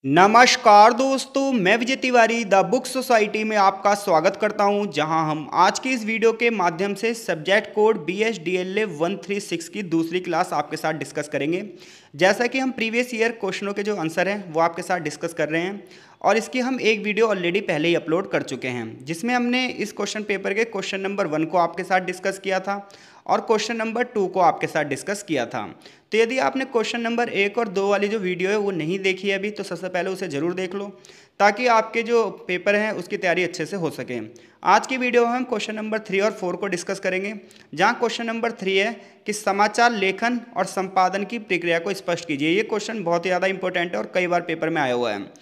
नमस्कार दोस्तों, मैं Vijay Tiwari the book society में आपका स्वागत करता हूं, जहां हम आज की इस वीडियो के माध्यम से सब्जेक्ट कोड BSDLA 136 की दूसरी क्लास आपके साथ डिस्कस करेंगे। जैसा कि हम प्रीवियस ईयर क्वेश्चनों के जो आंसर हैं वो आपके साथ डिस्कस कर रहे हैं और इसकी हम एक वीडियो ऑलरेडी पहले ही अपलोड कर चुके हैं, जिसमें हमने इस क्वेश्चन पेपर के क्वेश्चन नंबर 1 को आपके साथ डिस्कस किया था और क्वेश्चन नंबर 2 को आपके साथ डिस्कस किया था। तो यदि आपने क्वेश्चन नंबर 1 और 2 वाली जो वीडियो है वो नहीं देखी है अभी, तो सबसे पहले उसे ज़रूर देख लो ताकि आपके जो पेपर हैं उसकी तैयारी अच्छे से हो सके। आज की वीडियो में हम क्वेश्चन नंबर 3 और 4 को डिस्कस करेंगे, जहां क्वेश्चन नंबर 3 है कि समाचार लेखन और संपादन की प्रक्रिया को स्पष्ट कीजिए। ये क्वेश्चन बहुत ही ज़्यादा इंपॉर्टेंट है और कई बार पेपर में आया हुआ है।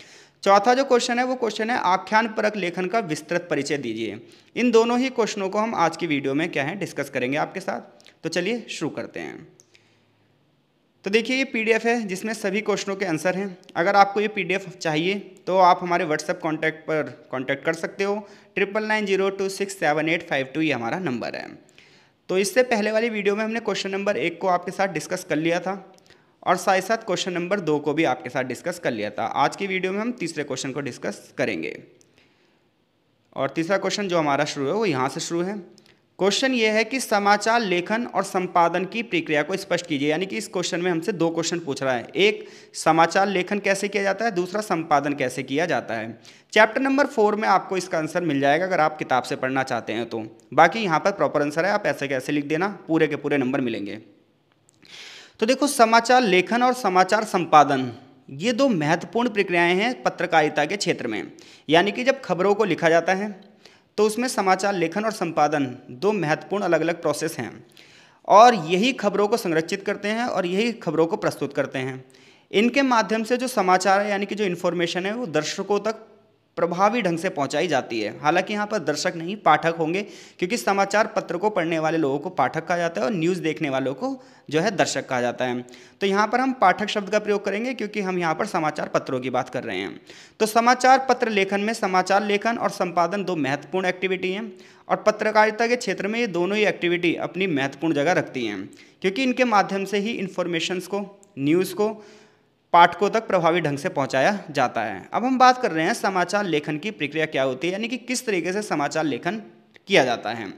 चौथा जो क्वेश्चन है वो क्वेश्चन है आख्यान परक लेखन का विस्तृत परिचय दीजिए। इन दोनों ही क्वेश्चनों को हम आज की वीडियो में क्या है डिस्कस करेंगे आपके साथ। तो चलिए शुरू करते हैं। तो देखिए ये PDF है जिसमें सभी क्वेश्चनों के आंसर हैं। अगर आपको ये PDF चाहिए तो आप हमारे व्हाट्सएप कॉन्टैक्ट पर कांटेक्ट कर सकते हो। 9990267852 ये हमारा नंबर है। तो इससे पहले वाली वीडियो में हमने क्वेश्चन नंबर 1 को आपके साथ डिस्कस कर लिया था और साथ ही साथ क्वेश्चन नंबर 2 को भी आपके साथ डिस्कस कर लिया था। आज की वीडियो में हम तीसरे क्वेश्चन को डिस्कस करेंगे और तीसरा क्वेश्चन जो हमारा शुरू है वो यहाँ से शुरू है। क्वेश्चन ये है कि समाचार लेखन और संपादन की प्रक्रिया को स्पष्ट कीजिए। यानी कि इस क्वेश्चन में हमसे दो क्वेश्चन पूछ रहा है, एक समाचार लेखन कैसे किया जाता है, दूसरा संपादन कैसे किया जाता है। चैप्टर नंबर 4 में आपको इसका आंसर मिल जाएगा अगर आप किताब से पढ़ना चाहते हैं तो। बाकी यहाँ पर प्रॉपर आंसर है, आप ऐसे कैसे लिख देना, पूरे के पूरे नंबर मिलेंगे। तो देखो, समाचार लेखन और समाचार संपादन ये दो महत्वपूर्ण प्रक्रियाएं हैं पत्रकारिता के क्षेत्र में। यानी कि जब खबरों को लिखा जाता है तो उसमें समाचार लेखन और संपादन दो महत्वपूर्ण अलग अलग प्रोसेस हैं और यही खबरों को संरक्षित करते हैं और यही खबरों को प्रस्तुत करते हैं। इनके माध्यम से जो समाचार है यानी कि जो इन्फॉर्मेशन है वो दर्शकों तक प्रभावी ढंग से पहुंचाई जाती है। हालांकि यहाँ पर दर्शक नहीं पाठक होंगे, क्योंकि समाचार पत्र को पढ़ने वाले लोगों को पाठक कहा जाता है और न्यूज़ देखने वालों को जो है दर्शक कहा जाता है। तो यहाँ पर हम पाठक शब्द का प्रयोग करेंगे क्योंकि हम यहाँ पर समाचार पत्रों की बात कर रहे हैं। तो समाचार पत्र लेखन में समाचार लेखन और संपादन दो महत्वपूर्ण एक्टिविटी हैं और पत्रकारिता के क्षेत्र में ये दोनों ही एक्टिविटी अपनी महत्वपूर्ण जगह रखती हैं, क्योंकि इनके माध्यम से ही इन्फॉर्मेशंस को, न्यूज़ को पाठकों तक प्रभावी ढंग से पहुंचाया जाता है। अब हम बात कर रहे हैं समाचार लेखन की प्रक्रिया क्या होती है, यानी कि किस तरीके से समाचार लेखन किया जाता है।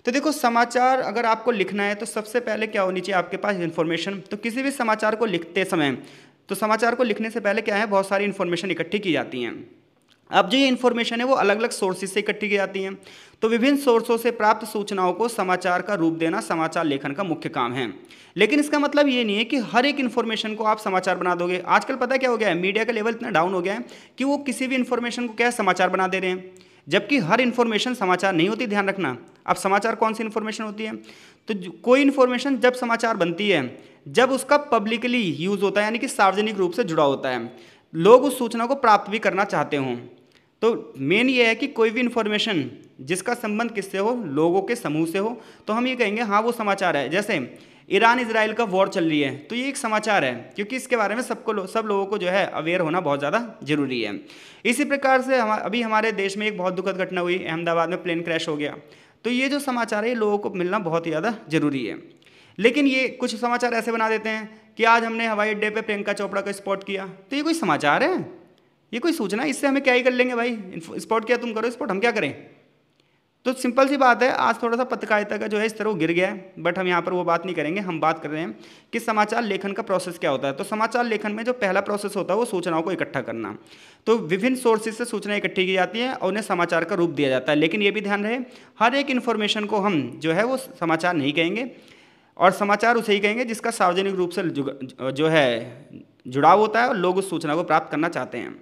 तो देखो, समाचार अगर आपको लिखना है तो सबसे पहले क्या होनी चाहिए आपके पास, इन्फॉर्मेशन। तो किसी भी समाचार को लिखते समय, तो समाचार को लिखने से पहले क्या है, बहुत सारी इन्फॉर्मेशन इकट्ठी की जाती हैं। अब जो ये इन्फॉर्मेशन है वो अलग अलग सोर्सेज से इकट्ठी की जाती हैं। तो विभिन्न सोर्सों से प्राप्त सूचनाओं को समाचार का रूप देना समाचार लेखन का मुख्य काम है। लेकिन इसका मतलब ये नहीं है कि हर एक इन्फॉर्मेशन को आप समाचार बना दोगे। आजकल पता क्या हो गया है, मीडिया का लेवल इतना डाउन हो गया है कि वो किसी भी इन्फॉर्मेशन को क्या है, समाचार बना दे रहे हैं, जबकि हर इन्फॉर्मेशन समाचार नहीं होती। ध्यान रखना। अब समाचार कौन सी इन्फॉर्मेशन होती है, तो कोई इन्फॉर्मेशन जब समाचार बनती है जब उसका पब्लिकली यूज़ होता है, यानी कि सार्वजनिक रूप से जुड़ा होता है, लोग उस सूचना को प्राप्त भी करना चाहते हों। तो मेन ये है कि कोई भी इन्फॉर्मेशन जिसका संबंध किससे हो, लोगों के समूह से हो, तो हम ये कहेंगे हाँ वो समाचार है। जैसे ईरान इजराइल का वॉर चल रही है तो ये एक समाचार है, क्योंकि इसके बारे में सब लोगों को जो है अवेयर होना बहुत ज़्यादा जरूरी है। इसी प्रकार से अभी हमारे देश में एक बहुत दुखद घटना हुई, अहमदाबाद में प्लेन क्रैश हो गया। तो ये जो समाचार है ये लोगों को मिलना बहुत ही ज़्यादा जरूरी है। लेकिन ये कुछ समाचार ऐसे बना देते हैं कि आज हमने हवाई अड्डे पर प्रियंका चोपड़ा को स्पॉट किया, तो ये कोई समाचार है, ये कोई सूचना, इससे हमें क्या ही कर लेंगे भाई, स्पॉट किया तुम करो स्पॉट, हम क्या करें। तो सिंपल सी बात है, आज थोड़ा सा पत्रकारिता का जो है इस तरह वो गिर गया है, बट हम यहाँ पर वो बात नहीं करेंगे। हम बात कर रहे हैं कि समाचार लेखन का प्रोसेस क्या होता है। तो समाचार लेखन में जो पहला प्रोसेस होता है वो सूचनाओं को इकट्ठा करना। तो विभिन्न सोर्सेज से सूचनाएं इकट्ठी की जाती हैं और उन्हें समाचार का रूप दिया जाता है। लेकिन ये भी ध्यान रहे, हर एक इन्फॉर्मेशन को हम जो है वो समाचार नहीं कहेंगे, और समाचार उसे ही कहेंगे जिसका सार्वजनिक रूप से जो है जुड़ाव होता है और लोग उस सूचना को प्राप्त करना चाहते हैं।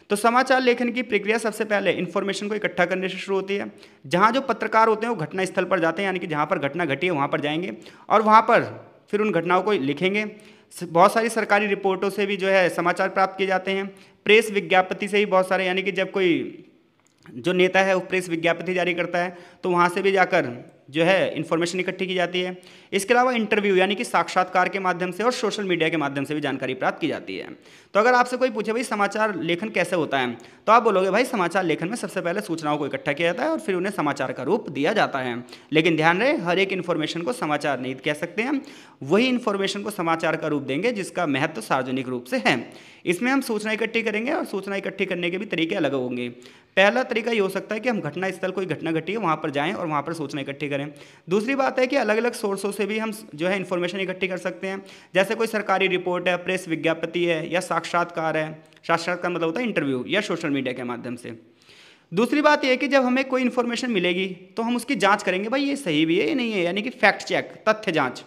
तो समाचार लेखन की प्रक्रिया सबसे पहले इन्फॉर्मेशन को इकट्ठा करने से शुरू होती है। जहाँ जो पत्रकार होते हैं वो घटना स्थल पर जाते हैं, यानी कि जहाँ पर घटना घटी है वहाँ पर जाएंगे और वहाँ पर फिर उन घटनाओं को लिखेंगे। बहुत सारी सरकारी रिपोर्टों से भी जो है समाचार प्राप्त किए जाते हैं। प्रेस विज्ञप्ति से ही बहुत सारे, यानी कि जब कोई जो नेता है वो प्रेस विज्ञप्ति जारी करता है तो वहाँ से भी जाकर जो है इन्फॉर्मेशन इकट्ठी की जाती है। इसके अलावा इंटरव्यू यानी कि साक्षात्कार के माध्यम से और सोशल मीडिया के माध्यम से भी जानकारी प्राप्त की जाती है। तो अगर आपसे कोई पूछे भाई समाचार लेखन कैसे होता है, तो आप बोलोगे भाई समाचार लेखन में सबसे पहले सूचनाओं को इकट्ठा किया जाता है और फिर उन्हें समाचार का रूप दिया जाता है। लेकिन ध्यान रहे, हर एक इन्फॉर्मेशन को समाचार नहीं कह सकते हम, वही इन्फॉर्मेशन को समाचार का रूप देंगे जिसका महत्व सार्वजनिक रूप से है। इसमें हम सूचना इकट्ठी करेंगे और सूचना इकट्ठी करने के भी तरीके अलग होंगे। पहला तरीका ये हो सकता है कि हम घटना स्थल, कोई घटना घटी है वहाँ पर जाएं और वहाँ पर सूचना इकट्ठी करें। दूसरी बात है कि अलग अलग सोर्सों से भी हम जो है इन्फॉर्मेशन इकट्ठी कर सकते हैं, जैसे कोई सरकारी रिपोर्ट है, प्रेस विज्ञप्ति है या साक्षात्कार है। साक्षात्कार मतलब होता है इंटरव्यू, या सोशल मीडिया के माध्यम से। दूसरी बात यह है कि जब हमें कोई इन्फॉर्मेशन मिलेगी तो हम उसकी जाँच करेंगे, भाई ये सही भी है या नहीं है, यानी कि फैक्ट चेक, तथ्य जाँच।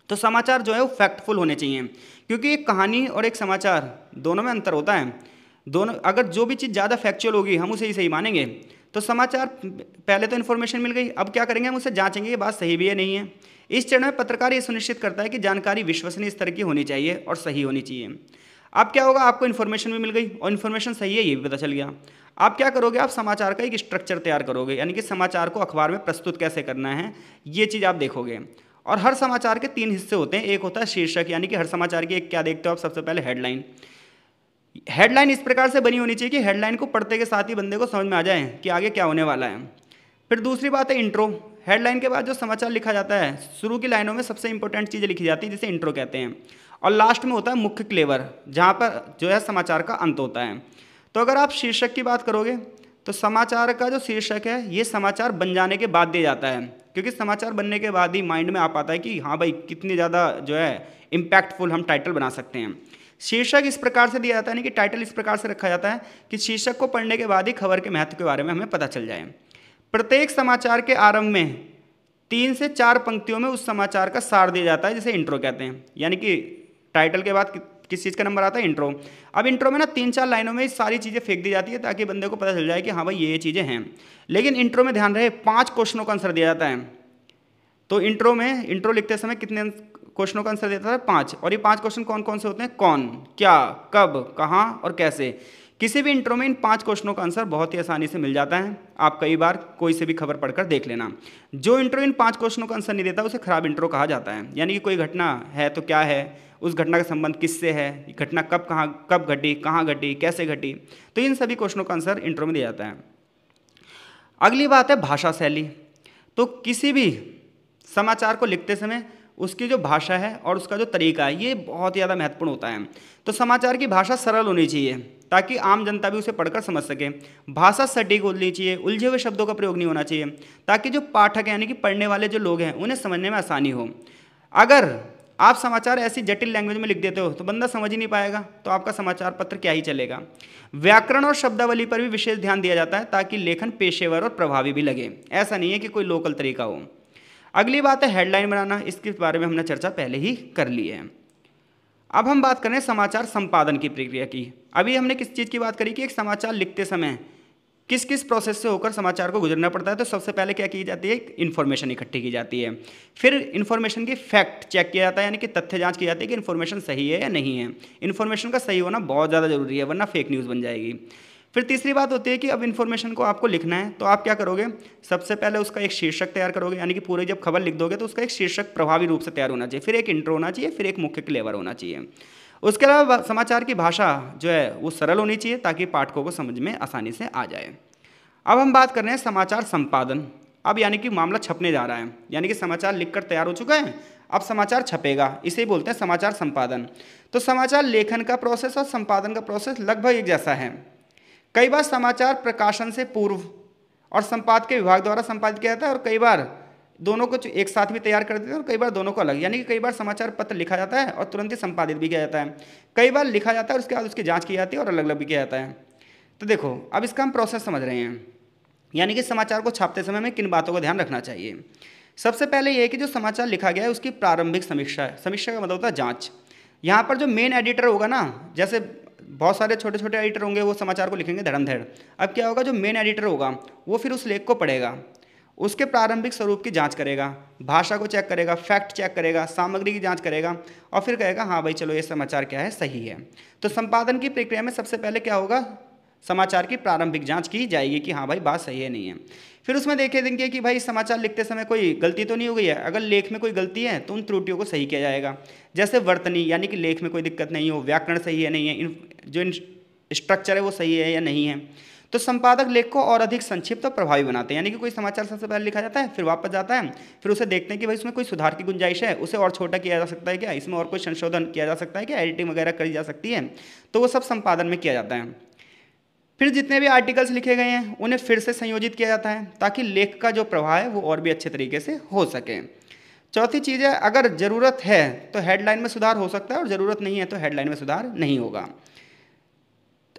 तो समाचार जो है वो फैक्टफुल होने चाहिए, क्योंकि एक कहानी और एक समाचार दोनों में अंतर होता है। दोनों, अगर जो भी चीज़ ज़्यादा फैक्चुअल होगी हम उसे ही सही मानेंगे। तो समाचार, पहले तो इन्फॉर्मेशन मिल गई, अब क्या करेंगे, हम उसे जांचेंगे ये बात सही भी है नहीं है। इस चरण में पत्रकार ये सुनिश्चित करता है कि जानकारी विश्वसनीय स्तर की होनी चाहिए और सही होनी चाहिए। अब क्या होगा, आपको इन्फॉर्मेशन भी मिल गई और इन्फॉर्मेशन सही है ये भी पता चल गया। आप क्या करोगे, आप समाचार का एक स्ट्रक्चर तैयार करोगे, यानी कि समाचार को अखबार में प्रस्तुत कैसे करना है ये चीज़ आप देखोगे। और हर समाचार के 3 हिस्से होते हैं। एक होता है शीर्षक, यानी कि हर समाचार की एक क्या देखते हो आप, सबसे पहले हेडलाइन। हेडलाइन इस प्रकार से बनी होनी चाहिए कि हेडलाइन को पढ़ते के साथ ही बंदे को समझ में आ जाए कि आगे क्या होने वाला है। फिर दूसरी बात है इंट्रो। हेडलाइन के बाद जो समाचार लिखा जाता है, शुरू की लाइनों में सबसे इंपॉर्टेंट चीज़ें लिखी जाती है जिसे इंट्रो कहते हैं, और लास्ट में होता है मुख्य क्लेवर, जहाँ पर जो है समाचार का अंत होता है। तो अगर आप शीर्षक की बात करोगे तो समाचार का जो शीर्षक है ये समाचार बन जाने के बाद दिया जाता है, क्योंकि समाचार बनने के बाद ही माइंड में आ पाता है कि हाँ भाई कितनी ज़्यादा जो है इम्पैक्टफुल हम टाइटल बना सकते हैं। शीर्षक इस प्रकार से दिया जाता है, यानी कि टाइटल इस प्रकार से रखा जाता है कि शीर्षक को पढ़ने के बाद ही खबर के महत्व के बारे में हमें पता चल जाए। प्रत्येक समाचार के आरंभ में 3 से 4 पंक्तियों में उस समाचार का सार दिया जाता है, जिसे इंट्रो कहते हैं। यानी कि टाइटल के बाद किस चीज़ का नंबर आता है, इंट्रो। अब इंट्रो में ना 3-4 लाइनों में सारी चीज़ें फेंक दी जाती है ताकि बंदे को पता चल जाए कि हाँ भाई ये चीज़ें हैं। लेकिन इंट्रो में ध्यान रहे 5 क्वेश्चनों का आंसर दिया जाता है। तो इंट्रो लिखते समय कितने क्वेश्चनों का आंसर देता है, 5। और ये 5 क्वेश्चन कौन कौन से होते हैं, कौन, क्या, कब, कहाँ और कैसे। किसी भी इंट्रो में इन 5 क्वेश्चनों का आंसर बहुत ही आसानी से मिल जाता है। आप कई बार कोई से भी खबर पढ़कर देख लेना। जो इंट्रो इन 5 क्वेश्चनों का आंसर नहीं देता उसे खराब इंट्रो कहा जाता है। यानी कि कोई घटना है तो क्या है, उस घटना का संबंध किससे है, घटना कब घटी, कहाँ घटी, कैसे घटी, तो इन सभी क्वेश्चनों का आंसर इंट्रो में दिया जाता है। अगली बात है भाषा शैली। तो किसी भी समाचार को लिखते समय उसकी जो भाषा है और उसका जो तरीका है ये बहुत ज़्यादा महत्वपूर्ण होता है। तो समाचार की भाषा सरल होनी चाहिए ताकि आम जनता भी उसे पढ़कर समझ सके। भाषा सटीक होनी चाहिए, उलझे हुए शब्दों का प्रयोग नहीं होना चाहिए, ताकि जो पाठक हैं यानी कि पढ़ने वाले जो लोग हैं उन्हें समझने में आसानी हो। अगर आप समाचार ऐसी जटिल लैंग्वेज में लिख देते हो तो बंदा समझ ही नहीं पाएगा, तो आपका समाचार पत्र क्या ही चलेगा। व्याकरण और शब्दावली पर भी विशेष ध्यान दिया जाता है ताकि लेखन पेशेवर और प्रभावी भी लगे, ऐसा नहीं है कि कोई लोकल तरीका हो। अगली बात है हेडलाइन बनाना। इसके बारे में हमने चर्चा पहले ही कर ली है। अब हम बात करें समाचार संपादन की प्रक्रिया की। अभी हमने किस चीज़ की बात करी कि एक समाचार लिखते समय किस किस प्रोसेस से होकर समाचार को गुजरना पड़ता है। तो सबसे पहले क्या की जाती है, इन्फॉर्मेशन इकट्ठी की जाती है। फिर इन्फॉर्मेशन की फैक्ट चेक किया जाता है, यानी कि तथ्य जांच की जाती है कि इन्फॉर्मेशन सही है या नहीं है। इन्फॉर्मेशन का सही होना बहुत ज़्यादा जरूरी है, वरना फेक न्यूज़ बन जाएगी। फिर तीसरी बात होती है कि अब इन्फॉर्मेशन को आपको लिखना है तो आप क्या करोगे, सबसे पहले उसका एक शीर्षक तैयार करोगे, यानी कि पूरे जब खबर लिख दोगे तो उसका एक शीर्षक प्रभावी रूप से तैयार होना चाहिए, फिर एक इंट्रो होना चाहिए, फिर एक मुख्य क्लेवर होना चाहिए। उसके अलावा समाचार की भाषा जो है वो सरल होनी चाहिए ताकि पाठकों को समझ में आसानी से आ जाए। अब हम बात कर रहे हैं समाचार संपादन। अब यानी कि मामला छपने जा रहा है, यानी कि समाचार लिखकर तैयार हो चुका है, अब समाचार छपेगा, इसे बोलते हैं समाचार संपादन। तो समाचार लेखन का प्रोसेस और संपादन का प्रोसेस लगभग एक जैसा है। कई बार समाचार प्रकाशन से पूर्व और संपादकीय विभाग द्वारा संपादित किया जाता है, और कई बार दोनों को एक साथ भी तैयार कर देते हैं और कई बार दोनों को अलग। यानी कि कई बार समाचार पत्र लिखा जाता है और तुरंत ही संपादित भी किया जाता है, कई बार लिखा जाता है और उसके बाद उसकी जांच की जाती है और अलग अलग भी किया जाता है। तो देखो अब इसका हम प्रोसेस समझ रहे हैं, यानी कि समाचार को छापते समय में किन बातों का ध्यान रखना चाहिए। सबसे पहले ये है कि जो समाचार लिखा गया है उसकी प्रारंभिक समीक्षा है। समीक्षा का मतलब होता है जाँच। यहाँ पर जो मेन एडिटर होगा ना, जैसे बहुत सारे छोटे छोटे एडिटर होंगे वो समाचार को लिखेंगे धड़मधड़। अब क्या होगा, जो मेन एडिटर होगा वो फिर उस लेख को पढ़ेगा, उसके प्रारंभिक स्वरूप की जांच करेगा, भाषा को चेक करेगा, फैक्ट चेक करेगा, सामग्री की जांच करेगा और फिर कहेगा हाँ भाई चलो ये समाचार क्या है, सही है। तो संपादन की प्रक्रिया में सबसे पहले क्या होगा, समाचार की प्रारंभिक जांच की जाएगी कि हाँ भाई बात सही है नहीं है। फिर उसमें देखेंगे कि भाई समाचार लिखते समय कोई गलती तो नहीं हो गई है। अगर लेख में कोई गलती है तो उन त्रुटियों को सही किया जाएगा। जैसे वर्तनी, यानी कि लेख में कोई दिक्कत नहीं हो, व्याकरण सही है नहीं है, जो स्ट्रक्चर है वो सही है या नहीं है। तो संपादक लेख को और अधिक संक्षिप्त और प्रभावी बनाते हैं। यानी कि कोई समाचार सबसे पहले लिखा जाता है, फिर वापस जाता है, फिर उसे देखते हैं कि भाई इसमें कोई सुधार की गुंजाइश है, उसे और छोटा किया जा सकता है क्या, इसमें और कोई संशोधन किया जा सकता है क्या, एडिटिंग वगैरह करी जा सकती है, तो वो सब संपादन में किया जाता है। फिर जितने भी आर्टिकल्स लिखे गए हैं उन्हें फिर से संयोजित किया जाता है ताकि लेख का जो प्रवाह है वो और भी अच्छे तरीके से हो सके। चौथी चीज़ है, अगर ज़रूरत है तो हेडलाइन में सुधार हो सकता है और ज़रूरत नहीं है तो हेडलाइन में सुधार नहीं होगा।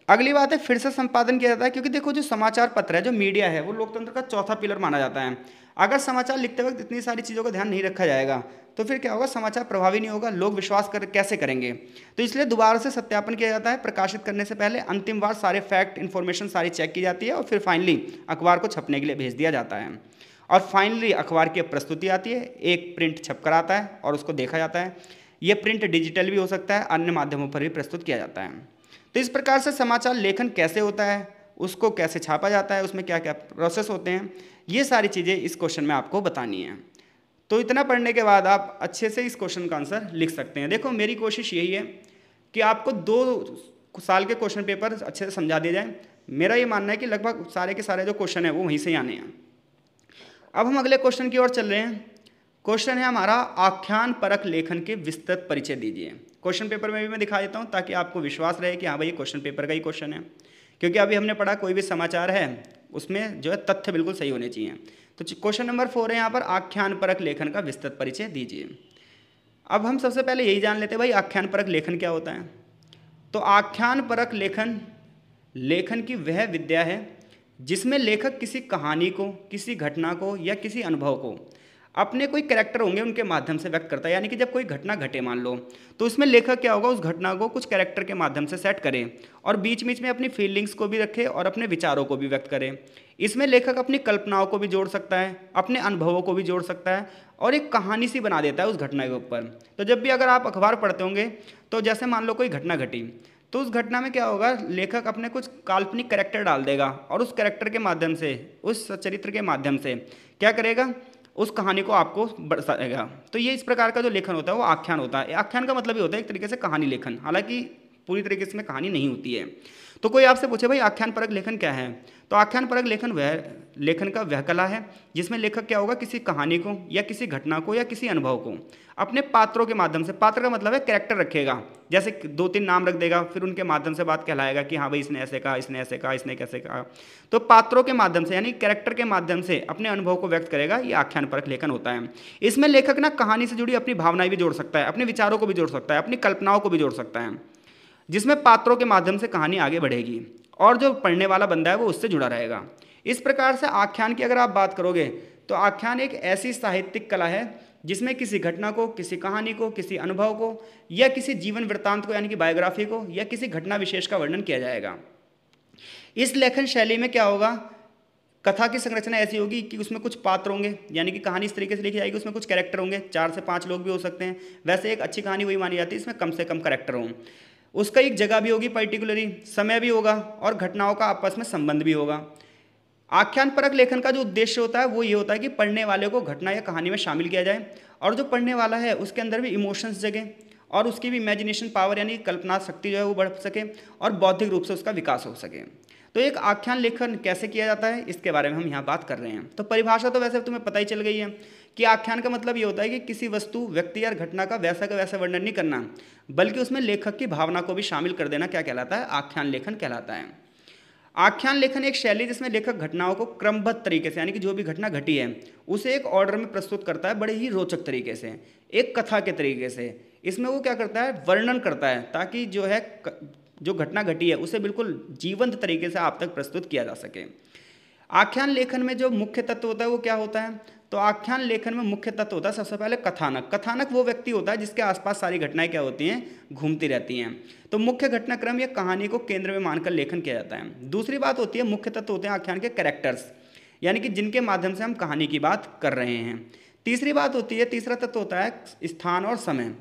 अगली बात है, फिर से संपादन किया जाता है, क्योंकि देखो जो समाचार पत्र है, जो मीडिया है, वो लोकतंत्र का चौथा पिलर माना जाता है। अगर समाचार लिखते वक्त इतनी सारी चीज़ों का ध्यान नहीं रखा जाएगा तो फिर क्या होगा, समाचार प्रभावी नहीं होगा, लोग विश्वास कैसे करेंगे। तो इसलिए दोबारा से सत्यापन किया जाता है। प्रकाशित करने से पहले अंतिम बार सारे फैक्ट इन्फॉर्मेशन सारी चेक की जाती है और फिर फाइनली अखबार को छपने के लिए भेज दिया जाता है। और फाइनली अखबार की प्रस्तुति आती है, एक प्रिंट छप कर आता है और उसको देखा जाता है। ये प्रिंट डिजिटल भी हो सकता है, अन्य माध्यमों पर भी प्रस्तुत किया जाता है। तो इस प्रकार से समाचार लेखन कैसे होता है, उसको कैसे छापा जाता है, उसमें क्या क्या प्रोसेस होते हैं, ये सारी चीज़ें इस क्वेश्चन में आपको बतानी है। तो इतना पढ़ने के बाद आप अच्छे से इस क्वेश्चन का आंसर लिख सकते हैं। देखो मेरी कोशिश यही है कि आपको 2 साल के क्वेश्चन पेपर अच्छे से समझा दिए जाए। मेरा ये मानना है कि लगभग सारे के सारे जो क्वेश्चन है वो वहीं से ही आने हैं। अब हम अगले क्वेश्चन की ओर चल रहे हैं। क्वेश्चन है हमारा, आख्यान परक लेखन के विस्तृत परिचय दीजिए। क्वेश्चन पेपर में भी मैं दिखा देता हूँ ताकि आपको विश्वास रहे कि हाँ भाई ये क्वेश्चन पेपर का ही क्वेश्चन है, क्योंकि अभी हमने पढ़ा कोई भी समाचार है उसमें जो है तथ्य बिल्कुल सही होने चाहिए। तो क्वेश्चन नंबर 4 है यहाँ पर, आख्यान परक लेखन का विस्तृत परिचय दीजिए। अब हम सबसे पहले यही जान लेते हैं भाई आख्यान परक लेखन क्या होता है। तो आख्यान परक लेखन लेखन की वह विद्या है जिसमें लेखक किसी कहानी को, किसी घटना को या किसी अनुभव को अपने कोई कैरेक्टर होंगे उनके माध्यम से व्यक्त करता है। यानी कि जब कोई घटना घटे मान लो, तो उसमें लेखक क्या होगा, उस घटना को कुछ कैरेक्टर के माध्यम से सेट करे और बीच बीच में अपनी फीलिंग्स को भी रखे और अपने विचारों को भी व्यक्त करे। इसमें लेखक अपनी कल्पनाओं को भी जोड़ सकता है, अपने अनुभवों को भी जोड़ सकता है और एक कहानी सी बना देता है उस घटना के ऊपर। तो जब भी अगर आप अखबार पढ़ते होंगे तो जैसे मान लो कोई घटना घटी, तो उस घटना में क्या होगा, लेखक अपने कुछ काल्पनिक कैरेक्टर डाल देगा और उस कैरेक्टर के माध्यम से, उस चरित्र के माध्यम से क्या करेगा, उस कहानी को आपको बताएगा। तो ये इस प्रकार का जो लेखन होता है वो आख्यान होता है। आख्यान का मतलब ये होता है एक तरीके से कहानी लेखन, हालांकि पूरी तरीके से में कहानी नहीं होती है। तो कोई आपसे पूछे भाई आख्यान परक लेखन क्या है, तो आख्यान परक लेखन वह लेखन का वह कला है जिसमें लेखक क्या होगा, किसी कहानी को या किसी घटना को या किसी अनुभव को अपने पात्रों के माध्यम से, पात्र का मतलब है कैरेक्टर रखेगा, जैसे 2-3 नाम रख देगा, फिर उनके माध्यम से बात कहलाएगा कि हाँ भाई इसने ऐसे कहा, इसने ऐसे कहा, इसने कैसे कहा। तो पात्रों के माध्यम से यानी कैरेक्टर के माध्यम से अपने अनुभव को व्यक्त करेगा, ये आख्यान परक लेखन होता है। इसमें लेखक ना कहानी से जुड़ी अपनी भावनाएं भी जोड़ सकता है, अपने विचारों को भी जोड़ सकता है, अपनी कल्पनाओं को भी जोड़ सकता है, जिसमें पात्रों के माध्यम से कहानी आगे बढ़ेगी और जो पढ़ने वाला बंदा है वो उससे जुड़ा रहेगा। इस प्रकार से आख्यान की अगर आप बात करोगे तो आख्यान एक ऐसी साहित्यिक कला है जिसमें किसी घटना को, किसी कहानी को, किसी अनुभव को या किसी जीवन वृत्तांत को यानी कि बायोग्राफी को या किसी घटना विशेष का वर्णन किया जाएगा। इस लेखन शैली में क्या होगा, कथा की संरचना ऐसी होगी कि उसमें कुछ पात्र होंगे, यानी कि कहानी इस तरीके से लिखी जाएगी, उसमें कुछ कैरेक्टर होंगे, 4 से 5 लोग भी हो सकते हैं। वैसे एक अच्छी कहानी वही मानी जाती है इसमें कम से कम कैरेक्टर हों। उसका एक जगह भी होगी, पर्टिकुलरली समय भी होगा और घटनाओं का आपस में संबंध भी होगा। आख्यान परक लेखन का जो उद्देश्य होता है वो ये होता है कि पढ़ने वाले को घटना या कहानी में शामिल किया जाए और जो पढ़ने वाला है उसके अंदर भी इमोशंस जगे और उसकी भी इमेजिनेशन पावर यानी कल्पना शक्ति जो है वो बढ़ सके और बौद्धिक रूप से उसका विकास हो सके। तो एक आख्यान लेखन कैसे किया जाता है इसके बारे में हम यहाँ बात कर रहे हैं। तो परिभाषा तो वैसे तुम्हें पता ही चल गई है कि आख्यान का मतलब ये होता है कि किसी वस्तु, व्यक्ति या घटना का वैसा वर्णन नहीं करना, बल्कि उसमें लेखक की भावना को भी शामिल कर देना क्या कहलाता है, आख्यान लेखन कहलाता है। आख्यान लेखन एक शैली जिसमें लेखक घटनाओं को क्रमबद्ध तरीके से यानी कि जो भी घटना घटी है उसे एक ऑर्डर में प्रस्तुत करता है, बड़े ही रोचक तरीके से, एक कथा के तरीके से। इसमें वो क्या करता है, वर्णन करता है ताकि जो है जो घटना घटी है उसे बिल्कुल जीवंत तरीके से आप तक प्रस्तुत किया जा सके। आख्यान लेखन में जो मुख्य तत्व होता है वो क्या होता है, तो आख्यान लेखन में मुख्य तत्व होता है सबसे पहले कथानक। कथानक वो व्यक्ति होता है जिसके आसपास सारी घटनाएं क्या होती हैं, घूमती रहती हैं। तो मुख्य घटनाक्रम या कहानी को केंद्र में मानकर लेखन किया जाता है। दूसरी बात होती है, मुख्य तत्व होते हैं आख्यान के कैरेक्टर्स, यानी कि जिनके माध्यम से हम कहानी की बात कर रहे हैं। तीसरी बात होती है, तीसरा तत्व होता है स्थान और समय।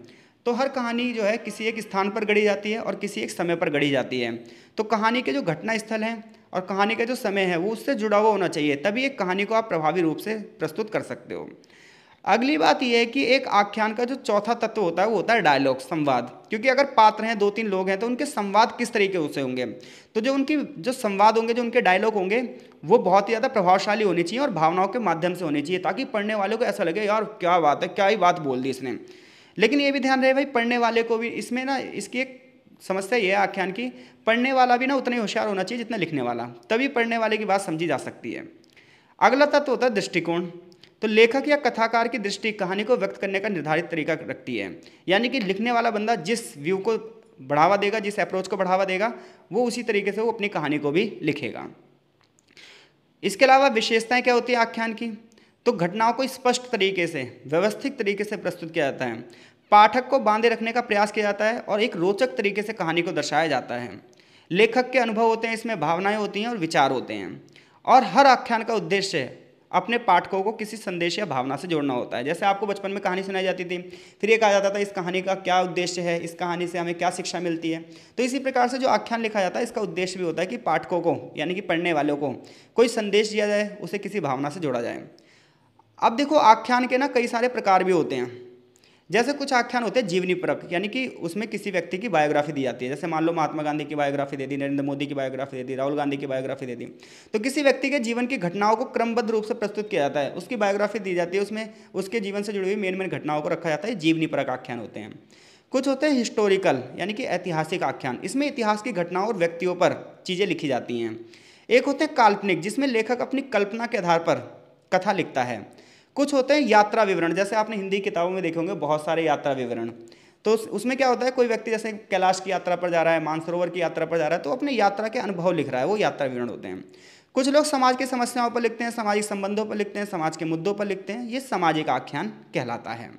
तो हर कहानी जो है किसी एक स्थान पर गढ़ी जाती है और किसी एक समय पर गढ़ी जाती है। तो कहानी के जो घटना स्थल हैं और कहानी का जो समय है वो उससे जुड़ा हुआ होना चाहिए, तभी एक कहानी को आप प्रभावी रूप से प्रस्तुत कर सकते हो। अगली बात यह है कि एक आख्यान का जो चौथा तत्व होता है वो होता है डायलॉग, संवाद। क्योंकि अगर पात्र हैं, 2-3 लोग हैं, तो उनके संवाद किस तरीके से होंगे, तो जो उनकी जो संवाद होंगे, जो उनके डायलॉग होंगे, वो बहुत ही ज़्यादा प्रभावशाली होनी चाहिए और भावनाओं के माध्यम से होनी चाहिए, ताकि पढ़ने वाले को ऐसा लगे यार क्या बात है, क्या ही बात बोल दी इसने। लेकिन ये भी ध्यान रहे भाई, पढ़ने वाले को भी इसमें ना, इसकी एक समस्या ये है आख्यान की, पढ़ने वाला भी ना उतना ही होशियार होना चाहिए जितना लिखने वाला, तभी पढ़ने वाले की बात समझी जा सकती है। अगला तत्व होता है दृष्टिकोण। तो लेखक या कथाकार की दृष्टि कहानी को व्यक्त करने का निर्धारित तरीका रखती है, यानी कि लिखने वाला बंदा जिस व्यू को बढ़ावा देगा, जिस अप्रोच को बढ़ावा देगा, वो उसी तरीके से वो अपनी कहानी को भी लिखेगा। इसके अलावा विशेषताएं क्या होती है आख्यान की, तो घटनाओं को स्पष्ट तरीके से, व्यवस्थित तरीके से प्रस्तुत किया जाता है, पाठक को बांधे रखने का प्रयास किया जाता है और एक रोचक तरीके से कहानी को दर्शाया जाता है। लेखक के अनुभव होते हैं, इसमें भावनाएं होती हैं और विचार होते हैं, और हर आख्यान का उद्देश्य अपने पाठकों को किसी संदेश या भावना से जोड़ना होता है। जैसे आपको बचपन में कहानी सुनाई जाती थी, फिर ये कहा जाता था इस कहानी का क्या उद्देश्य है, इस कहानी से हमें क्या शिक्षा मिलती है। तो इसी प्रकार से जो आख्यान लिखा जाता है, इसका उद्देश्य भी होता है कि पाठकों को, यानी कि पढ़ने वालों को कोई संदेश दिया जाए, उसे किसी भावना से जोड़ा जाए। अब देखो, आख्यान के ना कई सारे प्रकार भी होते हैं। जैसे कुछ आख्यान होते हैं जीवनी परक, यानी कि उसमें किसी व्यक्ति की बायोग्राफी दी जाती है। जैसे मान लो महात्मा गांधी की बायोग्राफी दे दी, नरेंद्र मोदी की बायोग्राफी दे दी, राहुल गांधी की बायोग्राफी दे दी। तो किसी व्यक्ति के जीवन की घटनाओं को क्रमबद्ध रूप से प्रस्तुत किया जाता है, उसकी बायोग्राफी दी जाती है, उसमें उसके जीवन से जुड़ी हुई मेन मेन घटनाओं को रखा जाता है। जीवनी परक आख्यान होते हैं। कुछ होते हैं हिस्टोरिकल, यानी कि ऐतिहासिक आख्यान, इसमें इतिहास की घटनाओं और व्यक्तियों पर चीज़ें लिखी जाती हैं। एक होते हैं काल्पनिक, जिसमें लेखक अपनी कल्पना के आधार पर कथा लिखता है। कुछ होते हैं यात्रा विवरण, जैसे आपने हिंदी किताबों में देखे होंगे बहुत सारे यात्रा विवरण। तो उसमें क्या होता है, कोई व्यक्ति जैसे कैलाश की यात्रा पर जा रहा है, मानसरोवर की यात्रा पर जा रहा है, तो अपने यात्रा के अनुभव लिख रहा है, वो यात्रा विवरण होते हैं। कुछ लोग समाज की समस्याओं पर लिखते हैं, सामाजिक संबंधों पर लिखते हैं, समाज के मुद्दों पर लिखते हैं, ये सामाजिक आख्यान कहलाता है।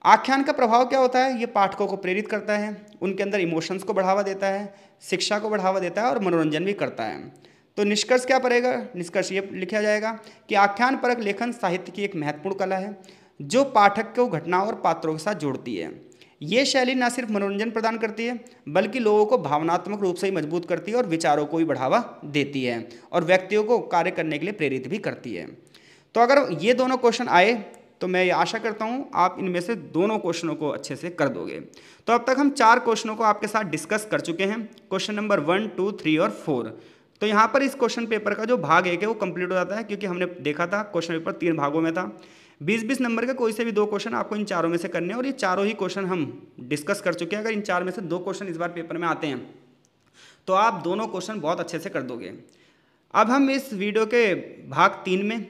आख्यान का प्रभाव क्या होता है, ये पाठकों को प्रेरित करता है, उनके अंदर इमोशंस को बढ़ावा देता है, शिक्षा को बढ़ावा देता है और मनोरंजन भी करता है। तो निष्कर्ष क्या पड़ेगा, निष्कर्ष ये लिखा जाएगा कि आख्यान परक लेखन साहित्य की एक महत्वपूर्ण कला है, जो पाठक को घटनाओं और पात्रों के साथ जोड़ती है। ये शैली न सिर्फ मनोरंजन प्रदान करती है, बल्कि लोगों को भावनात्मक रूप से ही मजबूत करती है और विचारों को भी बढ़ावा देती है और व्यक्तियों को कार्य करने के लिए प्रेरित भी करती है। तो अगर ये दोनों क्वेश्चन आए तो मैं ये आशा करता हूँ आप इनमें से दोनों क्वेश्चनों को अच्छे से कर दोगे। तो अब तक हम 4 क्वेश्चनों को आपके साथ डिस्कस कर चुके हैं, क्वेश्चन नंबर 1, 2, 3 और 4। तो यहाँ पर इस क्वेश्चन पेपर का जो भाग 1 है वो कंप्लीट हो जाता है, क्योंकि हमने देखा था क्वेश्चन पेपर 3 भागों में था। 20-20 नंबर के कोई से भी 2 क्वेश्चन आपको इन चारों में से करने हैं, और ये चारों ही क्वेश्चन हम डिस्कस कर चुके हैं। अगर इन 4 में से 2 क्वेश्चन इस बार पेपर में आते हैं तो आप दोनों क्वेश्चन बहुत अच्छे से कर दोगे। अब हम इस वीडियो के भाग 3 में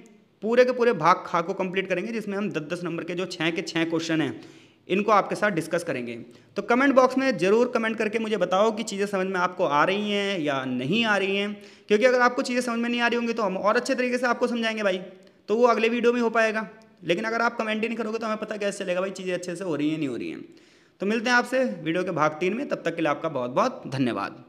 पूरे के पूरे भाग खा को कंप्लीट करेंगे, जिसमें हम 10-10 नंबर के जो 6 के 6 क्वेश्चन हैं इनको आपके साथ डिस्कस करेंगे। तो कमेंट बॉक्स में ज़रूर कमेंट करके मुझे बताओ कि चीज़ें समझ में आपको आ रही हैं या नहीं आ रही हैं, क्योंकि अगर आपको चीज़ें समझ में नहीं आ रही होंगी तो हम और अच्छे तरीके से आपको समझाएंगे भाई, तो वो अगले वीडियो में हो पाएगा। लेकिन अगर आप कमेंट ही नहीं करोगे तो हमें पता कैसे चलेगा भाई चीज़ें अच्छे से हो रही हैं नहीं हो रही हैं। तो मिलते हैं आपसे वीडियो के भाग 3 में, तब तक के लिए आपका बहुत बहुत धन्यवाद।